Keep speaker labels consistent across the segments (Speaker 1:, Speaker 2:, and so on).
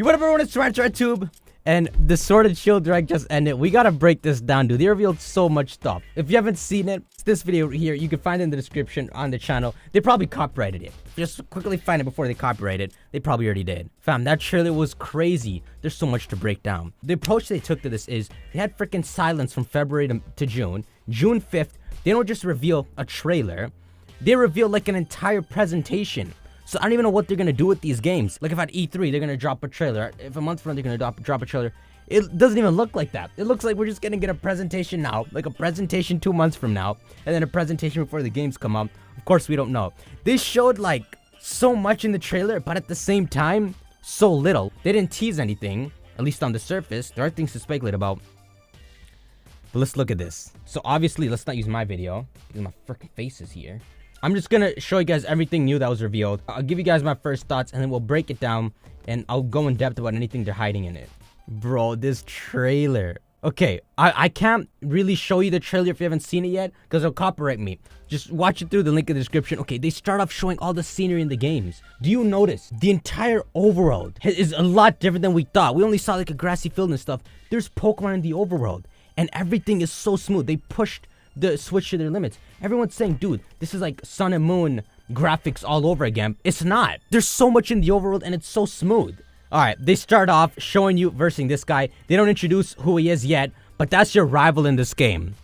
Speaker 1: What up, everyone? It's TyranitarTube, and the Sword and Shield direct just ended. We gotta break this down, dude. They revealed so much stuff. If you haven't seen it, it's this video here. You can find it in the description on the channel. They probably copyrighted it. Just quickly find it before they copyright it. They probably already did. Fam, that trailer was crazy. There's so much to break down. The approach they took to this is they had freaking silence from February to June. June 5th, they don't just reveal a trailer. They reveal like an entire presentation. So I don't even know what they're gonna do with these games. Like if at E3 they're gonna drop a trailer. If a month from now they're gonna drop a trailer. It doesn't even look like that. It looks like we're just gonna get a presentation now, like a presentation 2 months from now, and then a presentation before the games come out. Of course we don't know. They showed like so much in the trailer, but at the same time, so little. They didn't tease anything, at least on the surface. There are things to speculate about. But let's look at this. So obviously, let's not use my video because my freaking face is here. I'm just gonna show you guys everything new that was revealed. I'll give you guys my first thoughts and then we'll break it down and I'll go in depth about anything they're hiding in it. Bro, this trailer. Okay, I can't really show you the trailer if you haven't seen it yet because it'll copyright me. Just watch it through the link in the description. Okay, they start off showing all the scenery in the games. Do you notice the entire overworld is a lot different than we thought? We only saw like a grassy field and stuff. There's Pokemon in the overworld and everything is so smooth. They pushed the switch to their limits. Everyone's saying, dude, this is like Sun and Moon graphics all over again. It's not. There's so much in the overworld and it's so smooth. All right, they start off showing you versing this guy. They don't introduce who he is yet, but that's your rival in this game.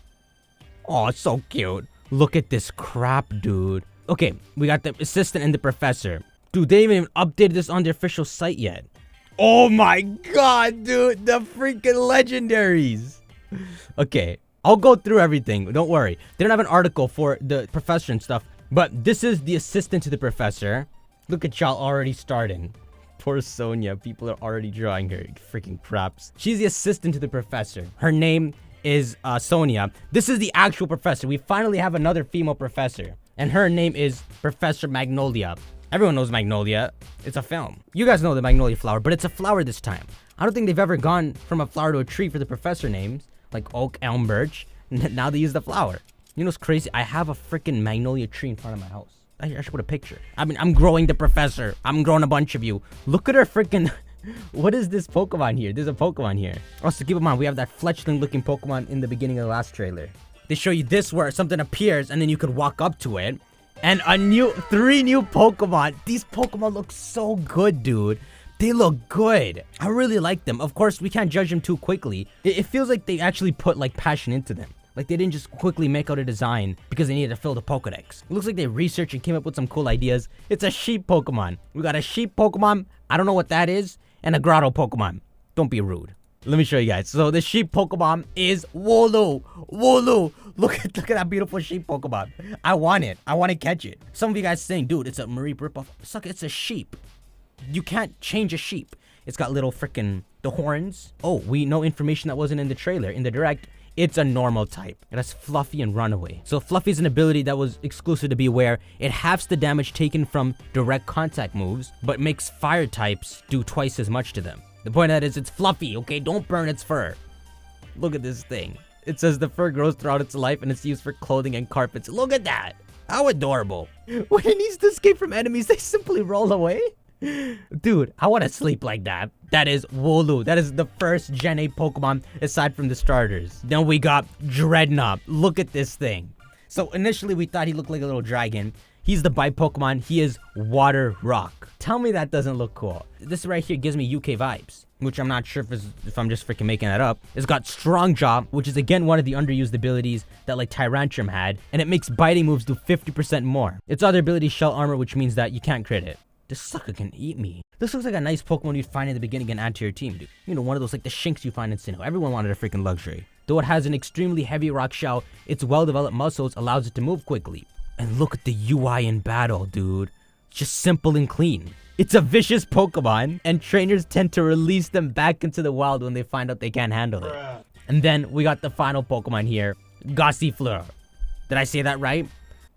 Speaker 1: Oh, it's so cute. Look at this crap, dude. Okay, we got the assistant and the professor. Dude, they haven't even updated this on their official site yet. Oh my god, dude, the freaking legendaries. Okay, I'll go through everything. Don't worry. They don't have an article for the professor and stuff. But this is the assistant to the professor. Look at y'all already starting. Poor Sonia. People are already drawing her. Freaking craps. She's the assistant to the professor. Her name is Sonia. This is the actual professor. We finally have another female professor. And her name is Professor Magnolia. Everyone knows Magnolia. It's a film. You guys know the Magnolia flower, but it's a flower this time. I don't think they've ever gone from a flower to a tree for the professor names. Like oak, elm, birch. Now they use the flower. You know what's crazy? I have a freaking magnolia tree in front of my house. I should put a picture. I mean, I'm growing the professor. I'm growing a bunch of you. Look at her freaking... What is this Pokemon here? There's a Pokemon here. Also, keep in mind, we have that fletchling looking Pokemon in the beginning of the last trailer. They show you this where something appears and then you could walk up to it. And 3 new Pokemon. These Pokemon look so good, dude. They look good. I really like them. Of course, we can't judge them too quickly. It feels like they actually put like passion into them. Like they didn't just quickly make out a design because they needed to fill the Pokedex. It looks like they researched and came up with some cool ideas. It's a sheep Pokemon. We got a sheep Pokemon. I don't know what that is. And a grotto Pokemon. Don't be rude. Let me show you guys. So the sheep Pokemon is Wooloo. Wooloo. Look at that beautiful sheep Pokemon. I want it. I want to catch it. Some of you guys saying, dude, it's a Marie ripoff. Suck, it's a sheep. You can't change a sheep. It's got little freaking the horns. Oh, we know information that wasn't in the trailer. In the direct, it's a normal type. It has Fluffy and Runaway. So Fluffy is an ability that was exclusive to Beware. It halves the damage taken from direct contact moves, but makes fire types do twice as much to them. The point of that is it's Fluffy, okay? Don't burn its fur. Look at this thing. It says the fur grows throughout its life and it's used for clothing and carpets. Look at that. How adorable. When it needs to escape from enemies, they simply roll away. Dude, I want to sleep like that. That is Wooloo. That is the first Gen 8 Pokemon aside from the starters. Then we got Dreadnought. Look at this thing. So initially we thought he looked like a little dragon. He's the bite Pokemon. He is Water Rock. Tell me that doesn't look cool. This right here gives me UK vibes, which I'm not sure if I'm just freaking making that up. It's got Strong Jaw, which is again one of the underused abilities that like Tyranitar had, and it makes biting moves do 50% more. Its other ability is Shell Armor, which means that you can't crit it. This sucker can eat me. This looks like a nice Pokemon you'd find in the beginning and add to your team, dude. You know, one of those like the Shinx you find in Sinnoh. Everyone wanted a freaking luxury. Though it has an extremely heavy rock shell, its well-developed muscles allows it to move quickly. And look at the UI in battle, dude. It's just simple and clean. It's a vicious Pokemon, and trainers tend to release them back into the wild when they find out they can't handle it. And then we got the final Pokemon here, Gossifleur. Did I say that right?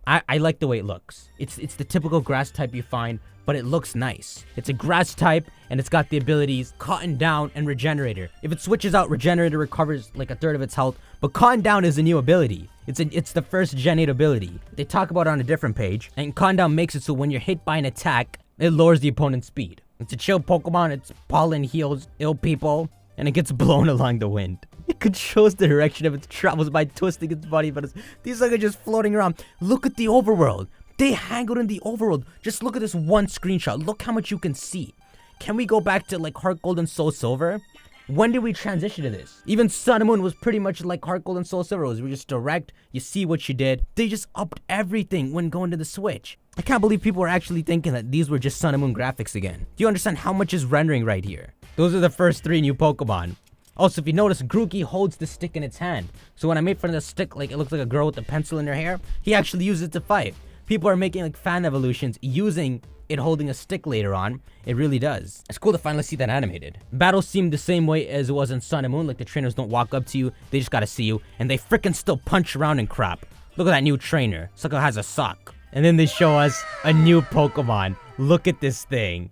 Speaker 1: I like the way it looks. It's the typical grass type you find, but it looks nice. It's a grass type, and it's got the abilities Cotton Down and Regenerator. If it switches out, Regenerator recovers like a third of its health, but Cotton Down is a new ability. It's the first Gen 8 ability. They talk about it on a different page, and Cotton Down makes it so when you're hit by an attack, it lowers the opponent's speed. It's a chill Pokemon. Its pollen heals ill people, and it gets blown along the wind. It controls the direction of its travels by twisting its body, but these are just floating around. Look at the overworld. They hang out in the overworld. Just look at this one screenshot. Look how much you can see. Can we go back to like Heart Gold and Soul Silver? When did we transition to this? Even Sun and Moon was pretty much like Heart Gold and Soul Silver. It was just direct. You see what you did. They just upped everything when going to the Switch. I can't believe people were actually thinking that these were just Sun and Moon graphics again. Do you understand how much is rendering right here? Those are the first 3 new Pokemon. Also, if you notice, Grookey holds the stick in its hand. So when I made fun of the stick, like it looks like a girl with a pencil in her hair, he actually used it to fight. People are making like fan evolutions using it holding a stick later on. It really does. It's cool to finally see that animated. Battles seem the same way as it was in Sun and Moon. Like the trainers don't walk up to you, they just gotta see you, and they freaking still punch around and crap. Look at that new trainer. Sucker has a sock. And then they show us a new Pokemon. Look at this thing.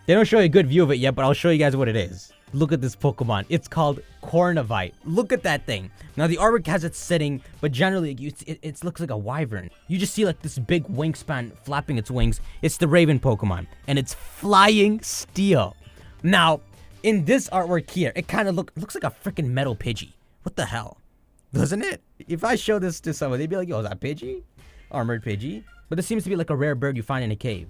Speaker 1: They don't show you a good view of it yet, but I'll show you guys what it is. Look at this Pokemon. It's called Cornivite. Look at that thing. Now, the artwork has it sitting, but generally, it looks like a wyvern. You just see like this big wingspan flapping its wings. It's the Raven Pokemon, and it's flying steel. Now, in this artwork here, it kind of looks like a freaking metal Pidgey. What the hell? Doesn't it? If I show this to someone, they'd be like, yo, is that Pidgey? Armored Pidgey? But this seems to be like a rare bird you find in a cave.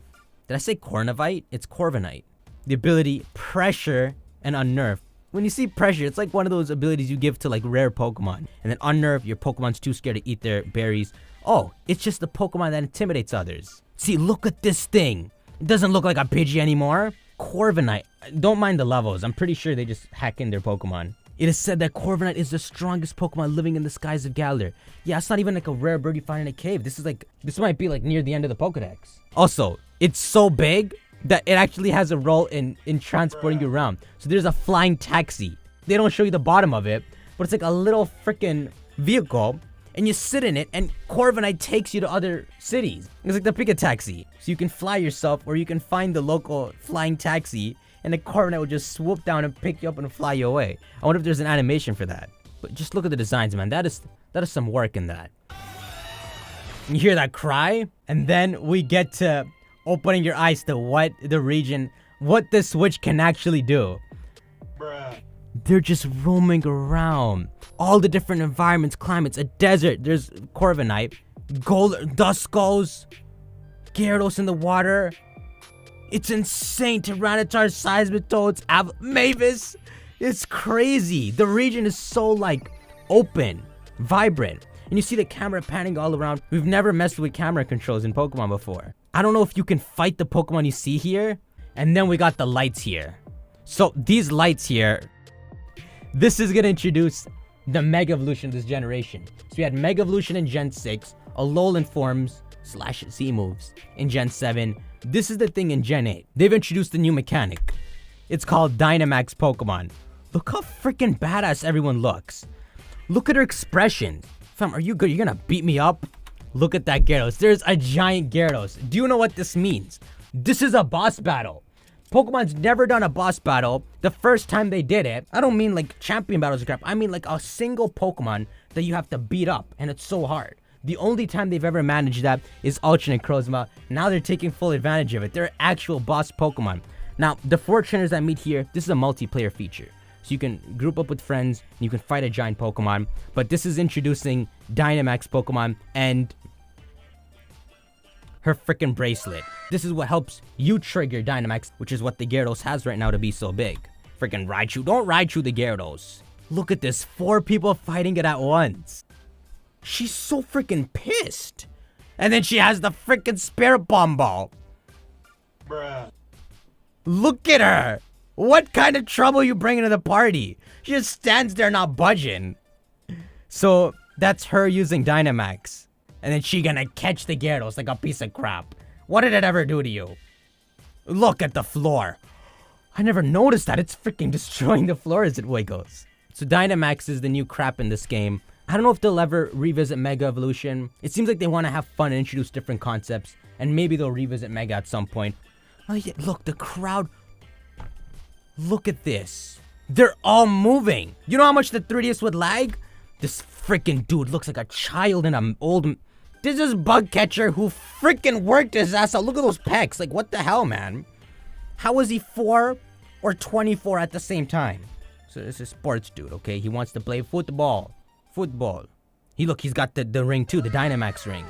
Speaker 1: Did I say Cornivite? It's Corviknight. The ability Pressure and Unnerve. When you see Pressure, it's like one of those abilities you give to like rare Pokemon. And then Unnerve, your Pokemon's too scared to eat their berries. Oh, it's just the Pokemon that intimidates others. See, look at this thing. It doesn't look like a Pidgey anymore. Corviknight. Don't mind the levels. I'm pretty sure they just hack in their Pokemon. It is said that Corviknight is the strongest Pokemon living in the skies of Galar. Yeah, it's not even like a rare bird you find in a cave. This might be like near the end of the Pokedex. Also, it's so big that it actually has a role in transporting you around. So there's a flying taxi. They don't show you the bottom of it, but it's like a little freaking vehicle, and you sit in it, and Corviknight takes you to other cities. It's like the Pika Taxi. So you can fly yourself, or you can find the local flying taxi, and the Corviknight will just swoop down and pick you up and fly you away. I wonder if there's an animation for that. But just look at the designs, man. That is some work in that. You hear that cry? And then we get to opening your eyes to what the Switch can actually do. Bruh. They're just roaming around. All the different environments, climates, a desert. There's Corviknight, Duskulls, Gyarados in the water. It's insane. Tyranitar, Seismitoads, Mavis. It's crazy. The region is so like open, vibrant. And you see the camera panning all around. We've never messed with camera controls in Pokemon before. I don't know if you can fight the Pokemon you see here. And then we got the lights here. So these lights here, this is going to introduce the Mega Evolution of this generation. So we had Mega Evolution in Gen 6, Alolan Forms / Z moves in Gen 7. This is the thing in Gen 8. They've introduced a new mechanic. It's called Dynamax Pokemon. Look how freaking badass everyone looks. Look at her expression. Fam, are you good? You're gonna beat me up? Look at that Gyarados. There's a giant Gyarados. Do you know what this means? This is a boss battle. Pokemon's never done a boss battle. The first time they did it, I don't mean like champion battles or crap. I mean like a single Pokemon that you have to beat up, and it's so hard. The only time they've ever managed that is Ultra and Crozma. Now they're taking full advantage of it. They're actual boss Pokemon. Now, the 4 trainers that meet here, this is a multiplayer feature. So you can group up with friends, and you can fight a giant Pokemon. But this is introducing Dynamax Pokemon and her freaking bracelet. This is what helps you trigger Dynamax, which is what the Gyarados has right now to be so big. Freaking Raichu. Don't Raichu the Gyarados. Look at this. 4 people fighting it at once. She's so freaking pissed. And then she has the freaking Spirit Bomb Ball. Bruh. Look at her. What kind of trouble you bringing to the party? She just stands there not budging. So that's her using Dynamax. And then she gonna catch the Gyarados like a piece of crap. What did it ever do to you? Look at the floor. I never noticed that. It's freaking destroying the floor as it wiggles. So Dynamax is the new crap in this game. I don't know if they'll ever revisit Mega Evolution. It seems like they want to have fun and introduce different concepts. And maybe they'll revisit Mega at some point. Oh, yeah, look, the crowd. Look at this. They're all moving. You know how much the 3DS would lag? This freaking dude looks like a child in an old... This is Bug Catcher who freaking worked his ass out. Look at those pecs. Like, what the hell, man? How is he 4 or 24 at the same time? So this is a sports dude, okay? He wants to play football. Football. He's got the ring too, the Dynamax ring.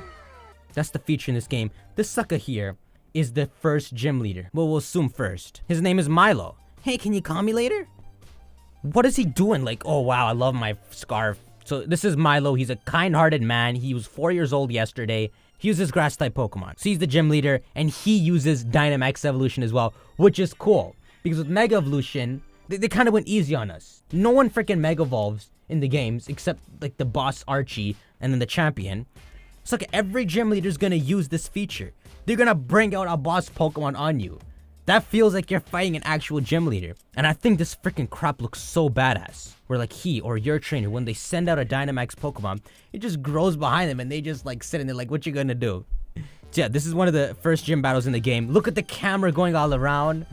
Speaker 1: That's the feature in this game. This sucker here is the first gym leader. Well, we'll assume first. His name is Milo. Hey, can you call me later? What is he doing? Like, oh wow, I love my scarf. So this is Milo. He's a kind-hearted man. He was 4 years old yesterday. He uses grass-type Pokemon. So he's the gym leader, and he uses Dynamax Evolution as well, which is cool. Because with Mega Evolution, they kind of went easy on us. No one freaking Mega Evolves in the games, except like the boss Archie, and then the champion. So like every gym leader is going to use this feature. They're going to bring out a boss Pokemon on you. That feels like you're fighting an actual gym leader. And I think this freaking crap looks so badass. Where like he or your trainer, when they send out a Dynamax Pokemon, it just grows behind them and they just like sitting there like, what you gonna do? So yeah, this is one of the first gym battles in the game. Look at the camera going all around.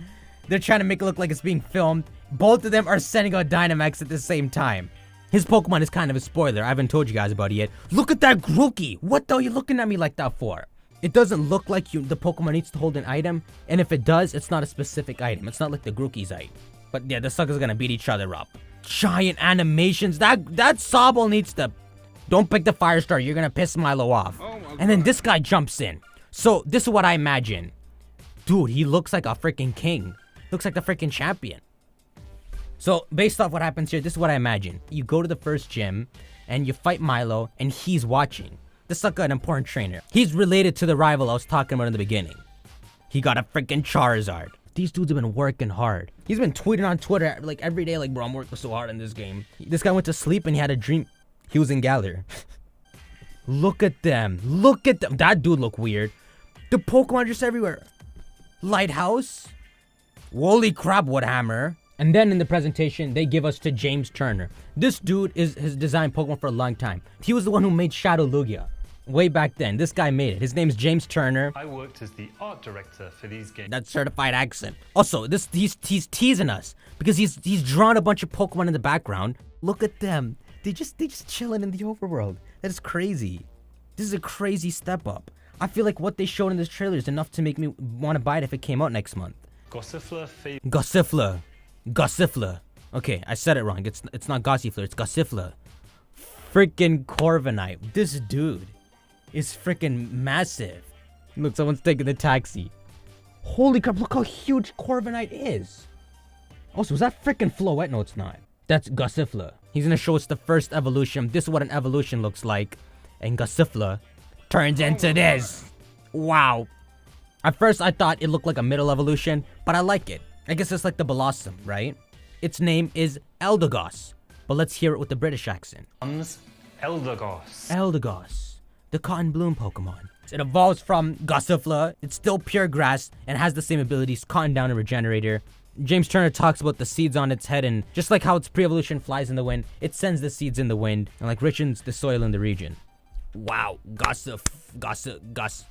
Speaker 1: They're trying to make it look like it's being filmed. Both of them are sending out Dynamax at the same time. His Pokemon is kind of a spoiler. I haven't told you guys about it yet. Look at that Grookey. What the hell are you looking at me like that for? It doesn't look like the Pokemon needs to hold an item. And if it does, it's not a specific item. It's not like the Grookey's item. But yeah, the suckers gonna beat each other up. Giant animations. That Sobble needs to... Don't pick the Firestar. You're gonna piss Milo off. And then this guy jumps in. So this is what I imagine. Dude, he looks like a freaking king. Looks like the freaking champion. So based off what happens here, this is what I imagine. You go to the first gym and you fight Milo and he's watching. This sucker an important trainer. He's related to the rival I was talking about in the beginning. He got a freaking Charizard. These dudes have been working hard. He's been tweeting on Twitter like every day like, bro, I'm working so hard in this game. This guy went to sleep and he had a dream. He was in Galar. Look at them. Look at them. That dude look weird. The Pokemon are just everywhere. Lighthouse. Holy crap, Woodhammer. And then in the presentation, they give us to James Turner. This dude has designed Pokemon for a long time. He was the one who made Shadow Lugia. Way back then. This guy made it. His name's James Turner.
Speaker 2: I worked as the art director for these games.
Speaker 1: That certified accent. Also, he's teasing us because he's drawn a bunch of Pokemon in the background. Look at them. They just chilling in the overworld. That is crazy. This is a crazy step up. I feel like what they showed in this trailer is enough to make me want to buy it if it came out next month. Gossifleur. Gossifleur. Okay, I said it wrong. It's not Gossifleur, it's Gossifleur. Freaking Corviknight. This dude is freaking massive. Look, someone's taking the taxi. Holy crap, look how huge Corviknight is. Also, is that freaking Floette? No, it's not. That's Gossifleur. He's gonna show us the first evolution. This is what an evolution looks like. And Gossifleur turns into this. Wow. At first, I thought it looked like a middle evolution, but I like it. I guess it's like the Blossom, right? Its name is Eldegoss. But let's hear it with the British accent.
Speaker 2: Eldegoss.
Speaker 1: Eldegoss. The cotton bloom Pokemon. It evolves from Gossifleur. It's still pure grass and has the same abilities, Cotton Down and Regenerator. James Turner talks about the seeds on its head and just like how its pre-evolution flies in the wind, it sends the seeds in the wind and like richens the soil in the region. Wow. Eldegoss.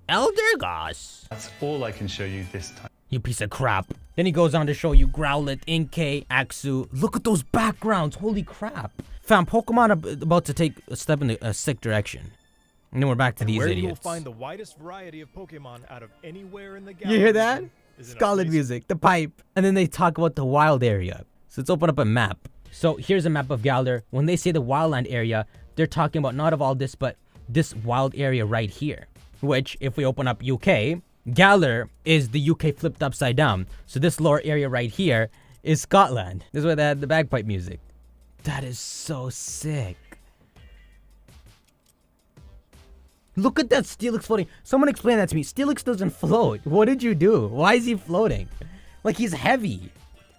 Speaker 1: Eldegoss.
Speaker 2: That's all I can show you this time.
Speaker 1: You piece of crap. Then he goes on to show you Growlithe, Inkay, Axew. Look at those backgrounds. Holy crap. Fam, Pokemon about to take a step in a sick direction. And then we're back to these idiots.
Speaker 3: Where you'll find the widest variety of Pokemon out of anywhere in the galaxy.
Speaker 1: You hear that? Scarlet music, the pipe. And then they talk about the wild area. So let's open up a map. So here's a map of Galar. When they say the wildland area, they're talking about not of all this, but this wild area right here. Which, if we open up UK, Galar is the UK flipped upside down. So this lower area right here is Scotland. This is where they had the bagpipe music. That is so sick. Look at that Steelix floating. Someone explain that to me. Steelix doesn't float. What did you do? Why is he floating? Like he's heavy.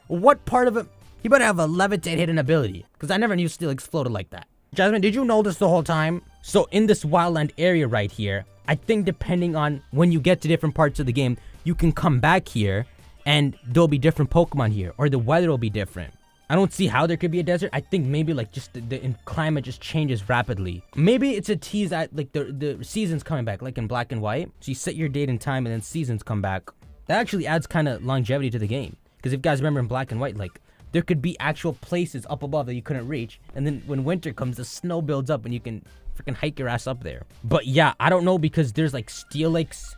Speaker 1: What part of it? He better have a levitate hidden ability. Because I never knew Steelix floated like that. Jasmine, did you know this the whole time? So in this wildland area right here, I think depending on when you get to different parts of the game, you can come back here and there'll be different Pokemon here. Or the weather will be different. I don't see how there could be a desert. I think maybe like just the climate just changes rapidly. Maybe it's a tease at like the seasons coming back, like in Black and White. So you set your date and time and then seasons come back. That actually adds kind of longevity to the game. Because if you guys remember in Black and White, like there could be actual places up above that you couldn't reach. And then when winter comes, the snow builds up and you can freaking hike your ass up there. But yeah, I don't know because there's like Steelix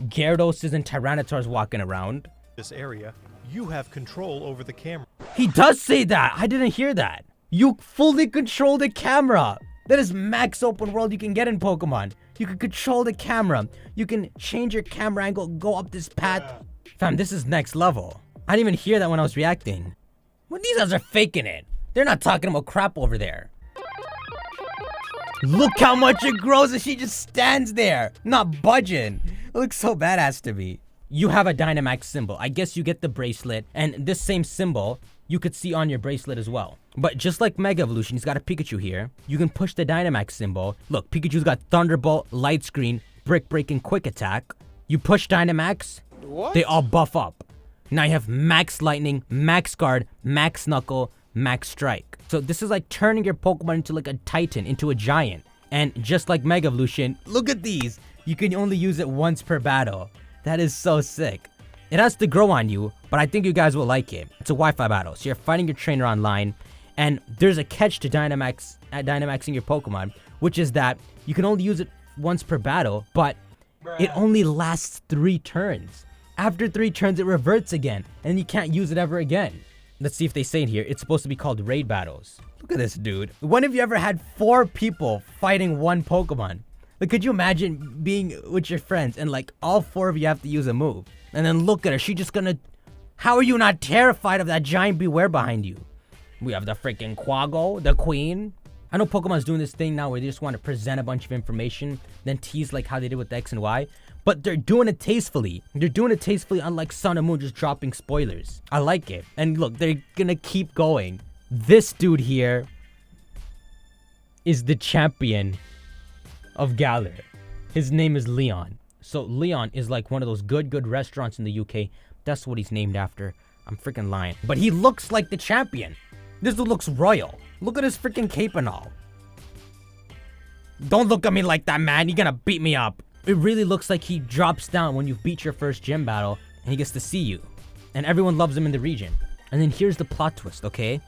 Speaker 1: Gyarados and Tyranitars walking around.
Speaker 3: this area, you have control over the camera.
Speaker 1: He does say that. I didn't hear that. You fully control the camera. That is max open world you can get in Pokemon. You can control the camera. You can change your camera angle, go up this path. Fam, this is next level. I didn't even hear that when I was reacting. Well, these guys are faking it. They're not talking about crap over there. Look how much it grows and she just stands there, not budging. It looks so badass to me. You have a Dynamax symbol. I guess you get the bracelet, and this same symbol you could see on your bracelet as well. But just like Mega Evolution, he's got a Pikachu here. You can push the Dynamax symbol. Look, Pikachu's got Thunderbolt, Light Screen, Brick Break, and Quick Attack. You push Dynamax, they all buff up. Now you have Max Lightning, Max Guard, Max Knuckle, Max Strike. So this is like turning your Pokemon into like a Titan, into a Giant. And just like Mega Evolution, look at these. You can only use it once per battle. That is so sick. It has to grow on you, but I think you guys will like it. It's a Wi-Fi battle, so you're fighting your trainer online, and there's a catch to Dynamaxing your Pokemon, which is that you can only use it once per battle, but it only lasts 3 turns. After 3 turns, it reverts again, and you can't use it ever again. Let's see if they say it here. It's supposed to be called raid battles. Look at this dude. When have you ever had 4 people fighting one Pokemon? Like, could you imagine being with your friends and like all 4 of you have to use a move? And then look at her, she just gonna... How are you not terrified of that giant Beware behind you? We have the freaking Quago, the Queen. I know Pokemon's doing this thing now where they just want to present a bunch of information, then tease like how they did with the X and Y. But they're doing it tastefully. They're doing it tastefully, unlike Sun and Moon just dropping spoilers. I like it. And look, they're gonna keep going. This dude here is the champion of Galar. His name is Leon. So Leon is like one of those good restaurants in the UK. That's what he's named after. I'm freaking lying. But he looks like the champion. This dude looks royal. Look at his freaking cape and all. Don't look at me like that, man. You're gonna beat me up. It really looks like he drops down when you beat your first gym battle and he gets to see you. And everyone loves him in the region. And then here's the plot twist, okay?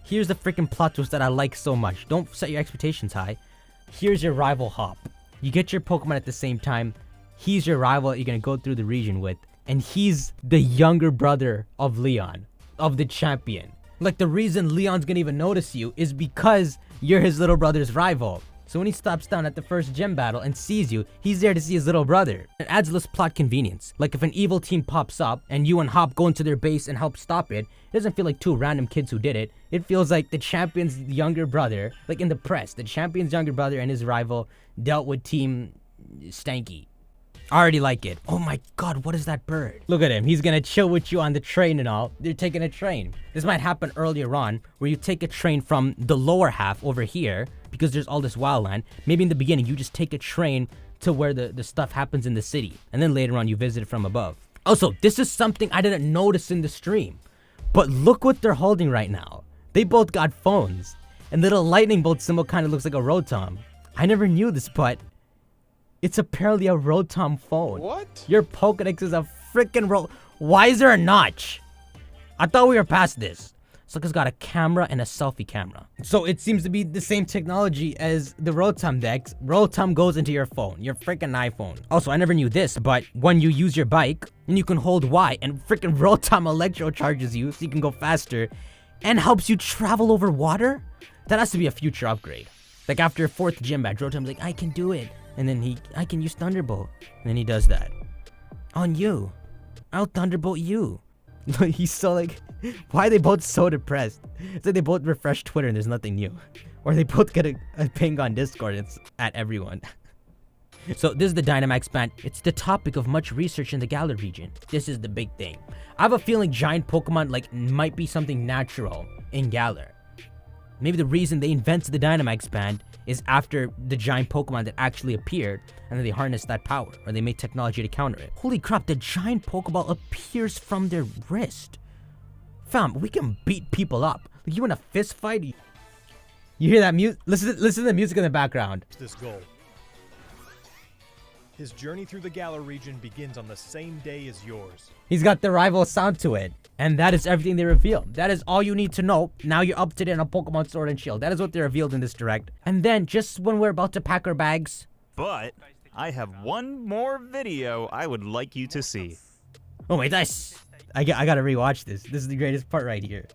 Speaker 1: Here's the freaking plot twist that I like so much. Don't set your expectations high. Here's your rival Hop. You get your Pokemon at the same time. He's your rival that you're gonna go through the region with. And he's the younger brother of Leon, of the champion. Like, the reason Leon's gonna even notice you is because you're his little brother's rival. So when he stops down at the first gym battle and sees you, he's there to see his little brother. It adds less plot convenience. Like, if an evil team pops up and you and Hop go into their base and help stop it, it doesn't feel like 2 random kids who did it. It feels like the champion's younger brother, like in the press, the champion's younger brother and his rival dealt with Team Stanky. I already like it. Oh my god, what is that bird? Look at him. He's gonna chill with you on the train and all. They're taking a train. This might happen earlier on, where you take a train from the lower half over here, because there's all this wildland. Maybe in the beginning, you just take a train to where the stuff happens in the city. And then later on, you visit it from above. Also, this is something I didn't notice in the stream. But look what they're holding right now. They both got phones. And the little lightning bolt symbol kind of looks like a Rotom. I never knew this, but it's apparently a Rotom phone.
Speaker 3: What?
Speaker 1: Your Pokedex is a freaking Why is there a notch? I thought we were past this. Sucker's got a camera and a selfie camera. So it seems to be the same technology as the Rotom Dex. Rotom goes into your phone, your freaking iPhone. Also, I never knew this, but when you use your bike, and you can hold Y, and freaking Rotom electro charges you so you can go faster, and helps you travel over water? That has to be a future upgrade. Like after 4th gym badge, Rotom's like, I can do it. And then I can use Thunderbolt. And then he does that. On you. I'll Thunderbolt you. He's so like, why are they both so depressed? It's like they both refresh Twitter and there's nothing new. Or they both get a ping on Discord and it's at everyone. So this is the Dynamax band. It's the topic of much research in the Galar region. This is the big thing. I have a feeling giant Pokemon like might be something natural in Galar. Maybe the reason they invented the Dynamax band is after the giant Pokemon that actually appeared, and then they harnessed that power, or they made technology to counter it. Holy crap, the giant Pokeball appears from their wrist. Fam, we can beat people up. Like, you in a fist fight? You hear that music? Listen to the music in the background.
Speaker 3: This goal. His journey through the Galar region begins on the same day as yours.
Speaker 1: He's got the rival sound to it. And that is everything they reveal. That is all you need to know. Now you're up to date on Pokemon Sword and Shield. That is what they revealed in this direct. And then, just when we're about to pack our bags,
Speaker 4: But I have one more video I would like you to see.
Speaker 1: Oh wait, I gotta rewatch this. This is the greatest part right here.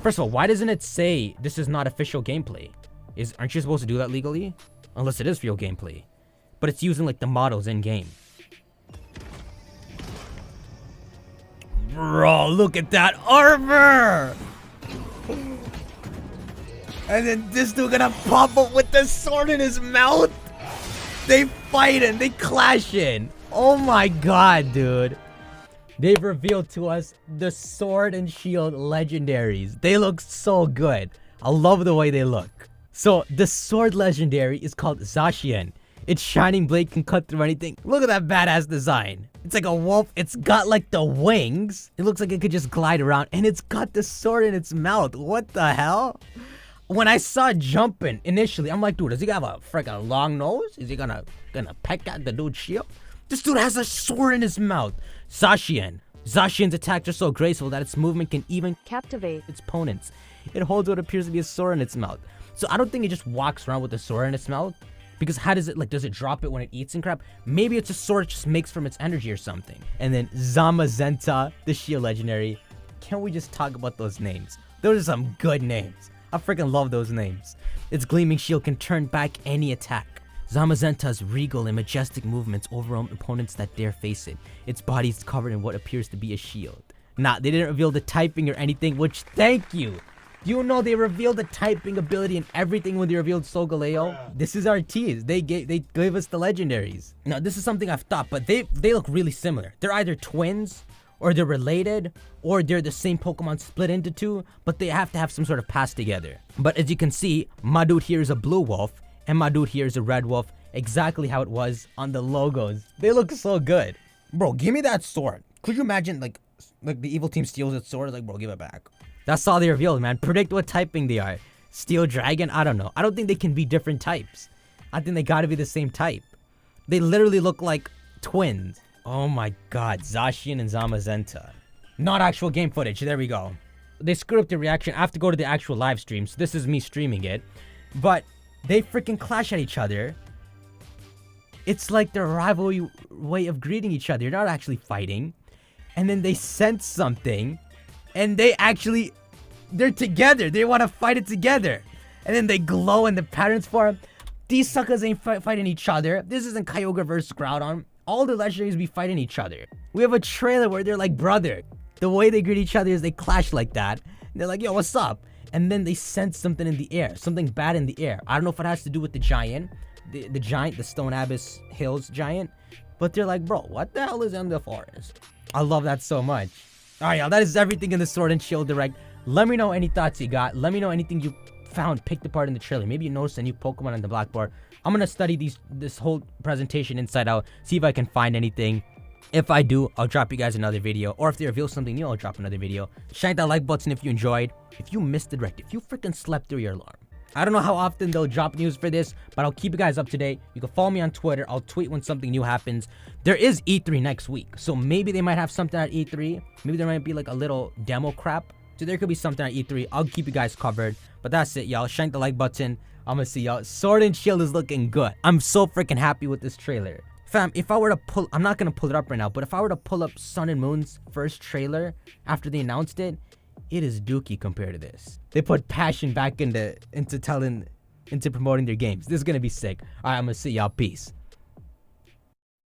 Speaker 1: First of all, why doesn't it say this is not official gameplay? Aren't you supposed to do that legally? Unless it is real gameplay. But it's using like the models in game. Bro, look at that armor! And then this dude gonna pop up with the sword in his mouth? They fighting, they clashing. Oh my god, dude. They've revealed to us the sword and shield legendaries. They look so good. I love the way they look. So the sword legendary is called Zacian. Its shining blade can cut through anything. Look at that badass design. It's like a wolf. It's got like the wings. It looks like it could just glide around. And it's got the sword in its mouth. What the hell? When I saw it jumping initially, I'm like, dude, does he have a freaking long nose? Is he gonna peck at the dude's shield? This dude has a sword in his mouth. Zacian. Zacian's attacks are so graceful that its movement can even
Speaker 5: captivate
Speaker 1: its opponents. It holds what appears to be a sword in its mouth. So I don't think it just walks around with a sword in its mouth. Because how does it, like, does it drop it when it eats and crap? Maybe it's a sword it just makes from its energy or something. And then Zamazenta, the shield legendary. Can't we just talk about those names? Those are some good names. I freaking love those names. Its gleaming shield can turn back any attack. Zamazenta's regal and majestic movements overwhelm opponents that dare face it. Its body is covered in what appears to be a shield. Nah, they didn't reveal the typing or anything, which, thank you. You know they revealed the typing ability and everything when they revealed Solgaleo. This is our tease. They gave us the legendaries. Now, this is something I've thought, but they look really similar. They're either twins, or they're related, or they're the same Pokemon split into two, but they have to have some sort of past together. But as you can see, my dude here is a blue wolf, and my dude here is a red wolf, exactly how it was on the logos. They look so good. Bro, give me that sword. Could you imagine, like the evil team steals its sword? Like, bro, give it back. That's all they revealed, man. Predict what typing they are. Steel Dragon? I don't know. I don't think they can be different types. I think they gotta be the same type. They literally look like twins. Oh my god. Zacian and Zamazenta. Not actual game footage. There we go. They screwed up the reaction. I have to go to the actual live stream. So this is me streaming it. But they freaking clash at each other. It's like their rivalry way of greeting each other. You're not actually fighting. And then they sense something. And they're together. They want to fight it together. And then they glow and the patterns form. These suckers ain't fighting each other. This isn't Kyogre versus Groudon. All the legendaries be fighting each other. We have a trailer where they're like brother. The way they greet each other is they clash like that. And they're like, yo, what's up? And then they sense something in the air. Something bad in the air. I don't know if it has to do with the giant. The giant, the Stone Abyss Hills giant. But they're like, bro, what the hell is in the forest? I love that so much. Alright, y'all, that is everything in the Sword and Shield Direct. Let me know any thoughts you got. Let me know anything you found picked apart in the trailer. Maybe you noticed a new Pokemon on the blackboard. I'm gonna study this whole presentation inside out, see if I can find anything. If I do, I'll drop you guys another video. Or if they reveal something new, I'll drop another video. Shank that like button if you enjoyed. If you missed the direct, if you freaking slept through your alarm. I don't know how often they'll drop news for this, but I'll keep you guys up to date. You can follow me on Twitter. I'll tweet when something new happens. There is E3 next week, so maybe they might have something at E3. Maybe there might be like a little demo crap. So there could be something at E3. I'll keep you guys covered. But that's it, y'all. Shank the like button. I'm gonna see y'all. Sword and Shield is looking good. I'm so freaking happy with this trailer. Fam, if I were to pull... I'm not gonna pull it up right now, but if I were to pull up Sun and Moon's first trailer after they announced it, it is dookie compared to this. They put passion back into promoting their games. This is gonna be sick. Alright, I'm gonna see y'all. Peace.